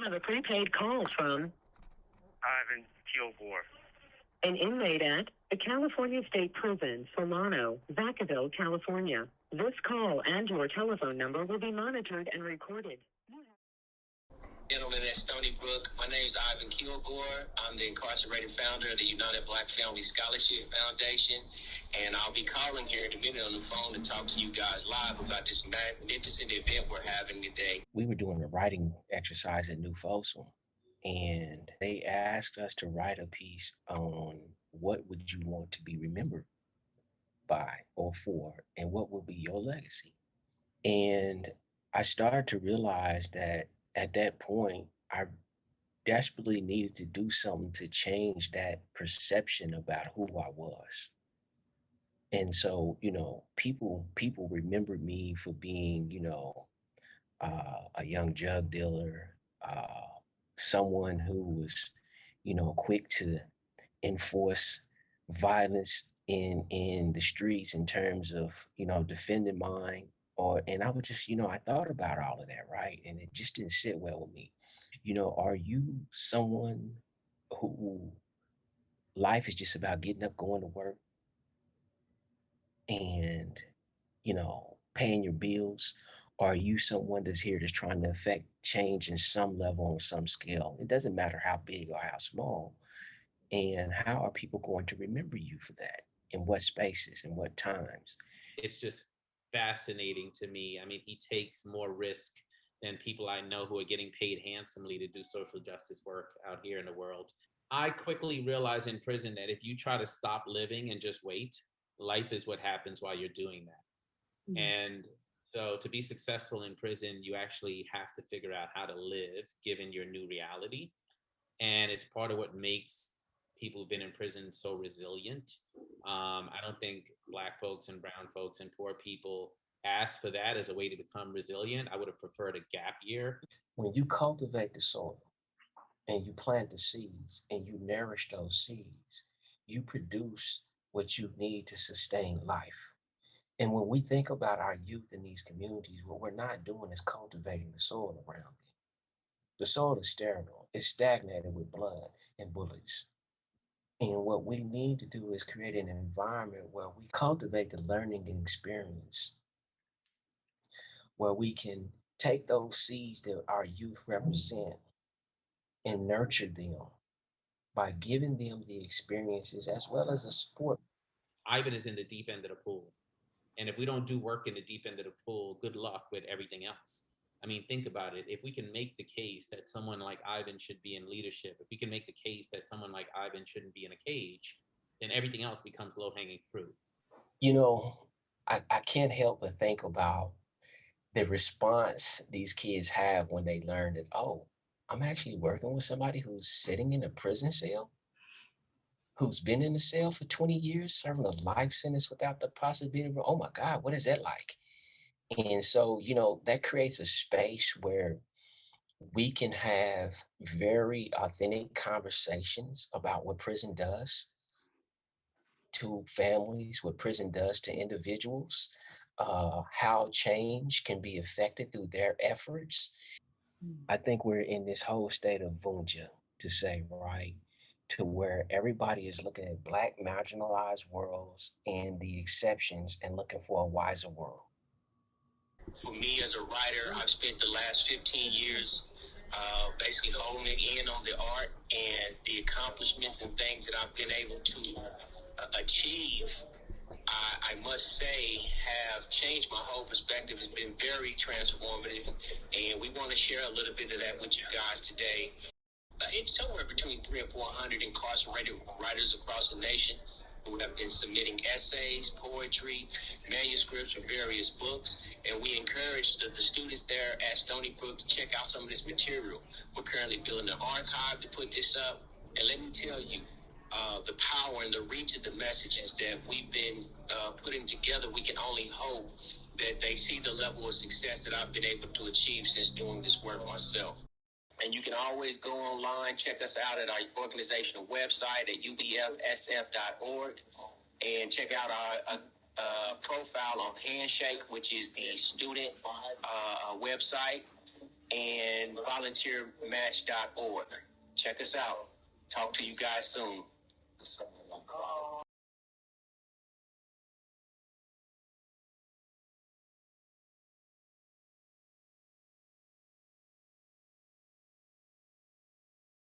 have a prepaid call from Ivan Kilgore, an inmate at the California State Prison, Solano, Vacaville, California. This call and your telephone number will be monitored and recorded. Gentlemen at Stony Brook, my name is Ivan Kilgore. I'm the incarcerated founder of the United Black Family Scholarship Foundation, and I'll be calling here in a minute on the phone to talk to you guys live about this magnificent event we're having today. We were doing a writing exercise at New Folsom, and they asked us to write a piece on what would you want to be remembered by or for, and what will be your legacy. And I started to realize that at that point, I desperately needed to do something to change that perception about who I was. And so, people remembered me for being, a young drug dealer, someone who was, quick to enforce violence in the streets in terms of, defending mine. And I would just, I thought about all of that, right? And it just didn't sit well with me. Are you someone who life is just about getting up, going to work, and, paying your bills? Or are you someone that's here that's trying to affect change in some level, on some scale? It doesn't matter how big or how small. And how are people going to remember you for that? In what spaces and what times? It's just fascinating to me. I mean, he takes more risk than people I know who are getting paid handsomely to do social justice work out here in the world. I quickly realized in prison that if you try to stop living and just wait, life is what happens while you're doing that. Mm-hmm. And so to be successful in prison, you actually have to figure out how to live given your new reality. And it's part of what makes people who've been in prison so resilient. I don't think Black folks and brown folks and poor people ask for that as a way to become resilient. I would have preferred a gap year. When you cultivate the soil and you plant the seeds and you nourish those seeds, you produce what you need to sustain life. And when we think about our youth in these communities, what we're not doing is cultivating the soil around them. The soil is sterile, it's stagnated with blood and bullets. And what we need to do is create an environment where we cultivate the learning and experience, where we can take those seeds that our youth represent and nurture them by giving them the experiences as well as the support. Ivan is in the deep end of the pool. And if we don't do work in the deep end of the pool, good luck with everything else. I mean, think about it. If we can make the case that someone like Ivan should be in leadership, if we can make the case that someone like Ivan shouldn't be in a cage, then everything else becomes low-hanging fruit. I can't help but think about the response these kids have when they learn that, oh, I'm actually working with somebody who's sitting in a prison cell, who's been in the cell for 20 years, serving a life sentence without the possibility of, oh my God, what is that like? And so, that creates a space where we can have very authentic conversations about what prison does to families, what prison does to individuals, how change can be affected through their efforts. I think we're in this whole state of vunja, to say, right, to where everybody is looking at Black marginalized worlds and the exceptions and looking for a wiser world. For me as a writer, I've spent the last 15 years basically honing in on the art and the accomplishments and things that I've been able to achieve. I must say, have changed my whole perspective. It's been very transformative, and we want to share a little bit of that with you guys today. It's somewhere between 300 and 400 incarcerated writers across the nation who have been submitting essays, poetry, manuscripts for various books, and we encourage the students there at Stony Brook to check out some of this material. We're currently building an archive to put this up, and let me tell you, the power and the reach of the messages that we've been putting together, we can only hope that they see the level of success that I've been able to achieve since doing this work myself. And you can always go online, check us out at our organizational website at UBFSF.org, and check out our profile on Handshake, which is the student website. and volunteermatch.org. Check us out. Talk to you guys soon.